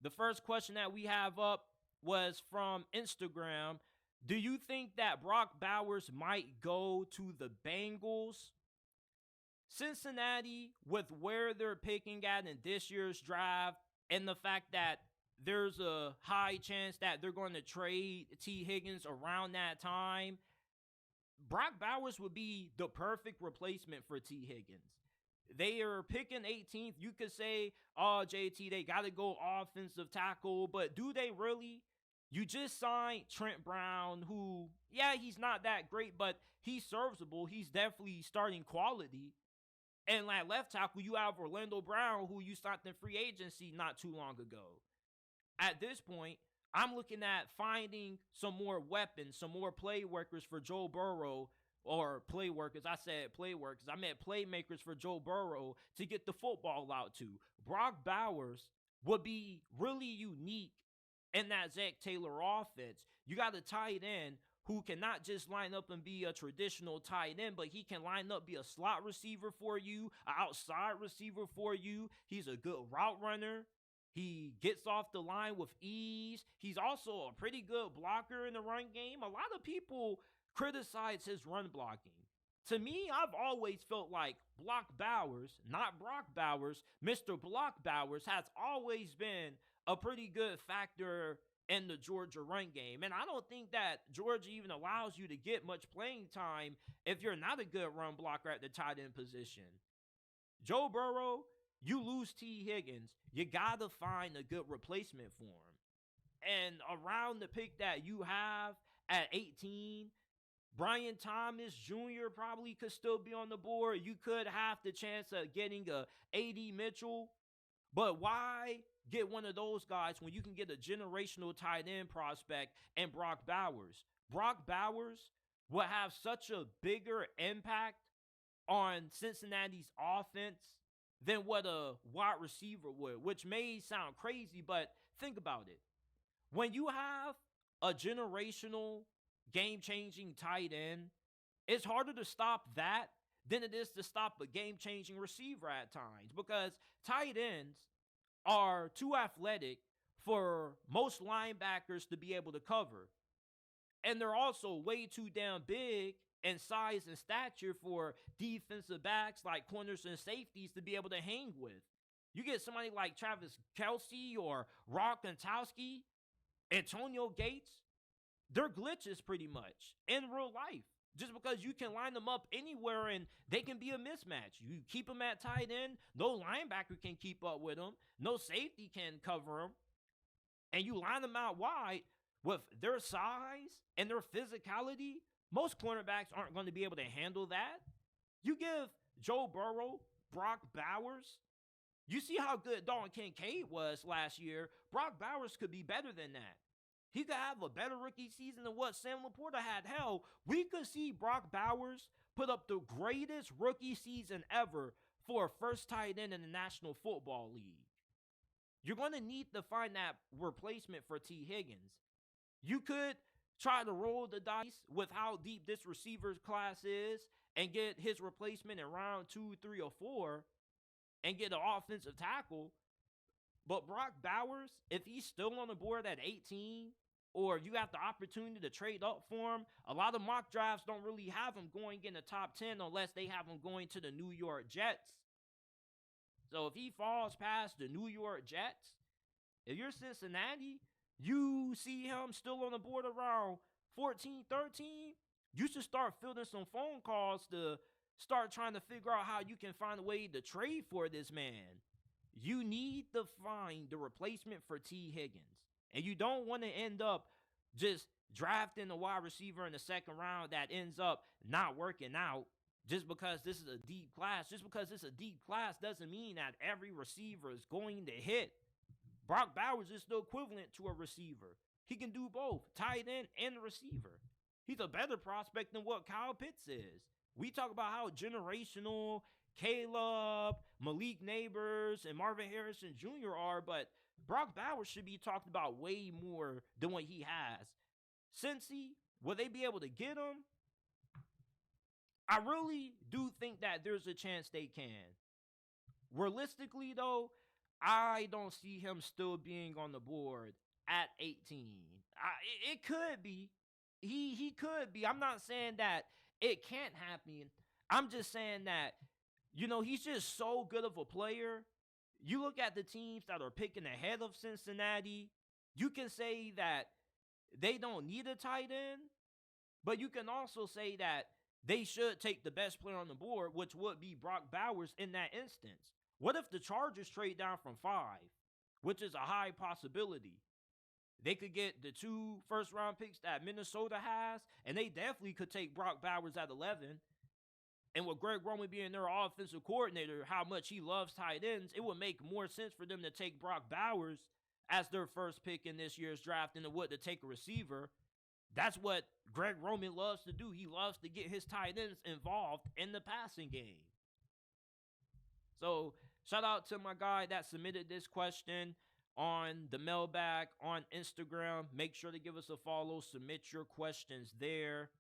The first question that we have up was from Instagram. Do you think that Brock Bowers might go to the Bengals? Cincinnati, with where they're picking at in this year's draft, and the fact that there's a high chance that they're going to trade Tee Higgins around that time, Brock Bowers would be the perfect replacement for Tee Higgins. They are picking 18th. You could say, oh, JT, they got to go offensive tackle, but do they really? You just signed Trent Brown, who, yeah, he's not that great, but he's serviceable. He's definitely starting quality. And like left tackle, you have Orlando Brown, who you signed in free agency not too long ago. At this point, I'm looking at finding some more weapons, some more play workers for Joe Burrow, or play workers. I said play workers. I meant playmakers for Joe Burrow to get the football out to. Brock Bowers would be really unique in that Zach Taylor offense. You got a tight end who can not just line up and be a traditional tight end, but he can line up, be a slot receiver for you, an outside receiver for you. He's a good route runner. He gets off the line with ease. He's also a pretty good blocker in the run game. A lot of people criticize his run blocking. To me, I've always felt like Block Bowers, not Brock Bowers, Mr. Block Bowers has always been a pretty good factor in the Georgia run game. And I don't think that Georgia even allows you to get much playing time if you're not a good run blocker at the tight end position. Joe Burrow, you lose Tee Higgins, you got to find a good replacement for him. And around the pick that you have at 18, Brian Thomas Jr. probably could still be on the board. You could have the chance of getting a A.D. Mitchell. But why get one of those guys when you can get a generational tight end prospect and Brock Bowers? Brock Bowers will have such a bigger impact on Cincinnati's offense than what a wide receiver would, which may sound crazy, but think about it. When you have a generational game-changing tight end, it's harder to stop that than it is to stop a game-changing receiver at times, because tight ends are too athletic for most linebackers to be able to cover. And they're also way too damn big in size and stature for defensive backs like corners and safeties to be able to hang with. You get somebody like Travis Kelce or Rock Gronkowski, Antonio Gates, they're glitches pretty much in real life. Just because you can line them up anywhere and they can be a mismatch. You keep them at tight end, no linebacker can keep up with them, no safety can cover them, and you line them out wide with their size and their physicality. Most cornerbacks aren't going to be able to handle that. You give Joe Burrow, Brock Bowers, you see how good Dalton Kincaid was last year. Brock Bowers could be better than that. He could have a better rookie season than what Sam Laporta had. Hell, we could see Brock Bowers put up the greatest rookie season ever for a first tight end in the National Football League. You're going to need to find that replacement for Tee Higgins. You could try to roll the dice with how deep this receiver class is and get his replacement in round 2, 3, or 4 and get an offensive tackle. But Brock Bowers, if he's still on the board at 18, or you have the opportunity to trade up for him, a lot of mock drafts don't really have him going in the top 10 unless they have him going to the New York Jets. So if he falls past the New York Jets, if you're Cincinnati, you see him still on the board around 14, 13, you should start fielding some phone calls to start trying to figure out how you can find a way to trade for this man. You need to find the replacement for Tee Higgins. And you don't want to end up just drafting a wide receiver in the second round that ends up not working out just because this is a deep class. Just because it's a deep class doesn't mean that every receiver is going to hit. Brock Bowers is the equivalent to a receiver. He can do both, tight end and receiver. He's a better prospect than what Kyle Pitts is. We talk about how generational Caleb, Malik Neighbors, and Marvin Harrison Jr. are, but Brock Bowers should be talked about way more than what he has. Cincy, will they be able to get him? I really do think that there's a chance they can. Realistically, though, I don't see him still being on the board at 18. It could be. He could be. I'm not saying that it can't happen. I'm just saying that, he's just so good of a player. You look at the teams that are picking ahead of Cincinnati, you can say that they don't need a tight end, but you can also say that they should take the best player on the board, which would be Brock Bowers in that instance. What if the Chargers trade down from 5, which is a high possibility? They could get the 2 first-round picks that Minnesota has, and they definitely could take Brock Bowers at 11. And with Greg Roman being their offensive coordinator, how much he loves tight ends, it would make more sense for them to take Brock Bowers as their first pick in this year's draft than it would to take a receiver. That's what Greg Roman loves to do. He loves to get his tight ends involved in the passing game. So, shout out to my guy that submitted this question on the mailbag on Instagram. Make sure to give us a follow. Submit your questions there.